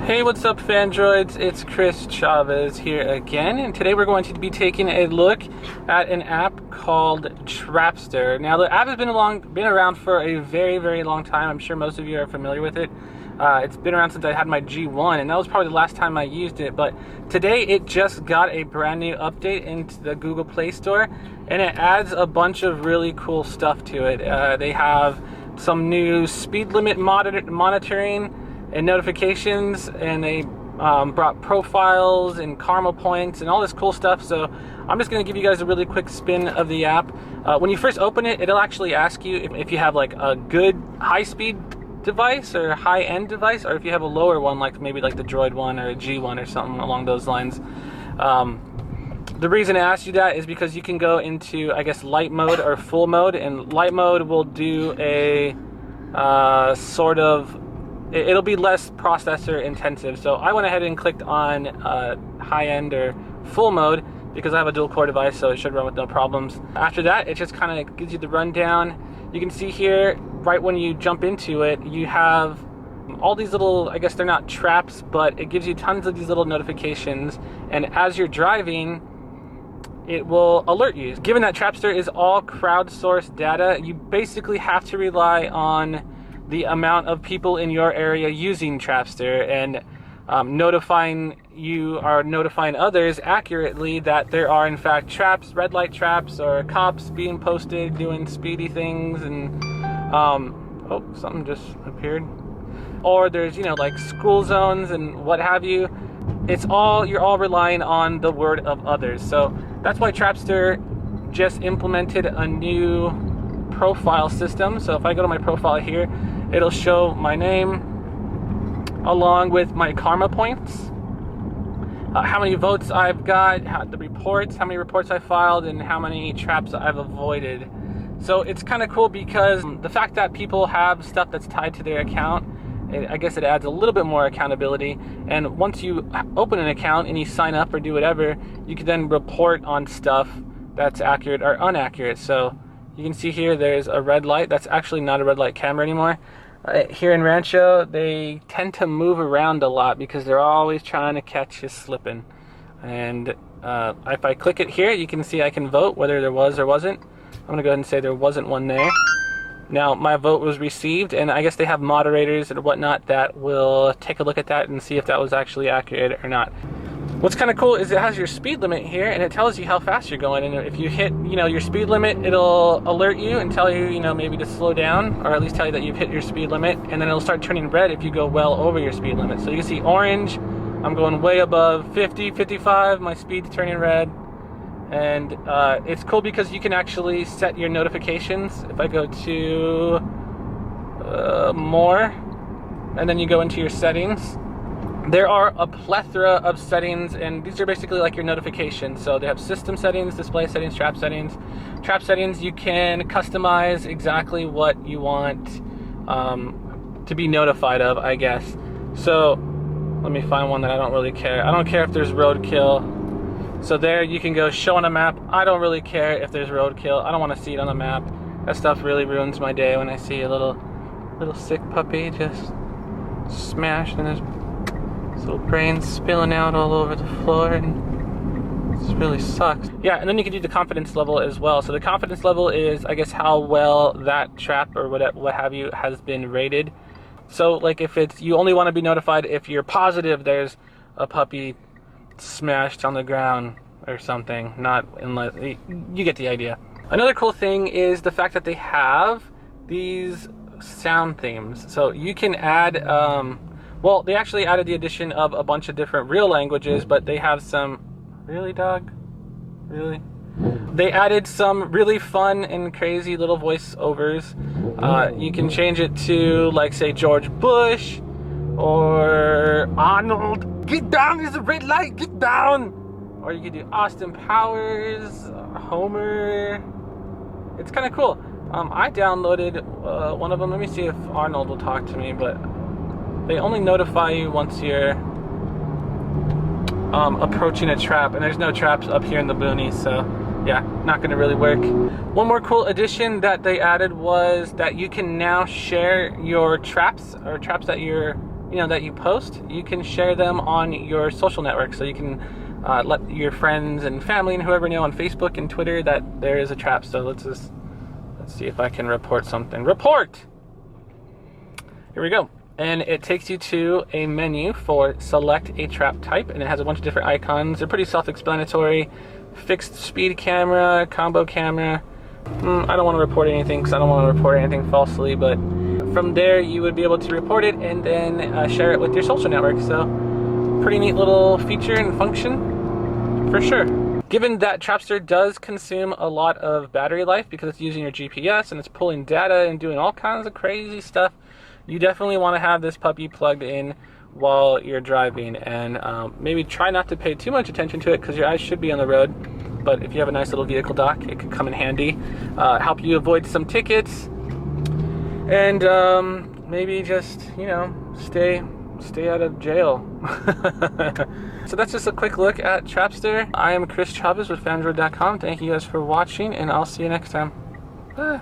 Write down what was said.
Hey, what's up, Phandroids? It's Chris Chavez here again, and today we're going to be taking a look at an app called Trapster. Now, the app has been around for a very long time. I'm sure most of you are familiar with it. It's been around since I had my G1, and that was probably the last time I used it. But today, it just got a brand new update into the Google Play Store, and it adds a bunch of really cool stuff to it. They have some new speed limit monitoring and notifications, and they brought profiles and karma points and all this cool stuff. So I'm just going to give you guys a really quick spin of the app. When you first open it, it'll actually ask you if you have like a good high-speed device or high-end device, or if you have a lower one, like maybe like the Droid one or a G1 or something along those lines. The reason it asks you that is because you can go into, I guess, light mode or full mode, and light mode will do a sort of, it'll be less processor intensive. So I went ahead and clicked on high-end or full mode because I have a dual core device, so it should run with no problems. After that, it just kind of gives you the rundown. You can see here, right when you jump into it, you have all these little, I guess they're not traps, but it gives you tons of these little notifications, and as you're driving, it will alert you. Given that Trapster is all crowdsourced data, you basically have to rely on the amount of people in your area using Trapster, and notifying others accurately that there are in fact traps, red light traps, or cops being posted doing speedy things, and oh, something just appeared. Or there's, like school zones and what have you. You're all relying on the word of others. So that's why Trapster just implemented a new profile system. So if I go to my profile here, it'll show my name along with my karma points, how many votes I've got, the reports, how many reports I filed, and how many traps I've avoided. So it's kind of cool because the fact that people have stuff that's tied to their account, I guess it adds a little bit more accountability. And once you open an account and you sign up or do whatever, you can then report on stuff that's accurate or inaccurate. So you can see here there's a red light. That's actually not a red light camera anymore. Here in Rancho, they tend to move around a lot because they're always trying to catch you slipping. And if I click it here, you can see I can vote whether there was or wasn't. I'm going to go ahead and say there wasn't one there. Now, my vote was received, and I guess they have moderators and whatnot that will take a look at that and see if that was actually accurate or not. What's kind of cool is it has your speed limit here, and it tells you how fast you're going. And if you hit, your speed limit, it'll alert you and tell you, maybe to slow down, or at least tell you that you've hit your speed limit. And then it'll start turning red if you go well over your speed limit. So you can see orange, I'm going way above 50, 55, my speed's turning red. And it's cool because you can actually set your notifications. If I go to more, and then you go into your settings, there are a plethora of settings, and these are basically like your notifications. So they have system settings, display settings, trap settings. Trap settings, you can customize exactly what you want to be notified of, I guess. So let me find one that I don't really care. I don't care if there's roadkill. So there you can go show on a map. I don't really care if there's roadkill. I don't want to see it on a map. That stuff really ruins my day when I see a little sick puppy just smashed and his little brains spilling out all over the floor, and it really sucks. Yeah, and then you can do the confidence level as well. So the confidence level is, I guess, how well that trap or what have you has been rated. So like if you only want to be notified if you're positive there's a puppy smashed on the ground or something, not unless you get the idea. Another cool thing is the fact that they have these sound themes. So you can add well, they actually added the addition of a bunch of different real languages, but they have some... Really, dog? Really? They added some really fun and crazy little voiceovers. You can change it to, like, say, George Bush, or Arnold. Get down, there's a red light, get down! Or you could do Austin Powers, Homer. It's kind of cool. I downloaded one of them. Let me see if Arnold will talk to me, but they only notify you once you're approaching a trap, and there's no traps up here in the boonies, so yeah, not going to really work. One more cool addition that they added was that you can now share your traps, or traps that you're that you post, you can share them on your social network. So you can let your friends and family and whoever know on Facebook and Twitter that there is a trap. So let's see if I can report something. Report! Here we go. And it takes you to a menu for select a trap type, and it has a bunch of different icons. They're pretty self-explanatory. Fixed speed camera, combo camera. I don't want to report anything because I don't want to report anything falsely, but from there you would be able to report it and then share it with your social network. So pretty neat little feature and function for sure. Given that Trapster does consume a lot of battery life because it's using your GPS and it's pulling data and doing all kinds of crazy stuff, you definitely want to have this puppy plugged in while you're driving, and maybe try not to pay too much attention to it because your eyes should be on the road. But if you have a nice little vehicle dock, it could come in handy, help you avoid some tickets, and maybe just stay out of jail. So that's just a quick look at Trapster. I am Chris Chavez with Phandroid.com. Thank you guys for watching, and I'll see you next time. Bye.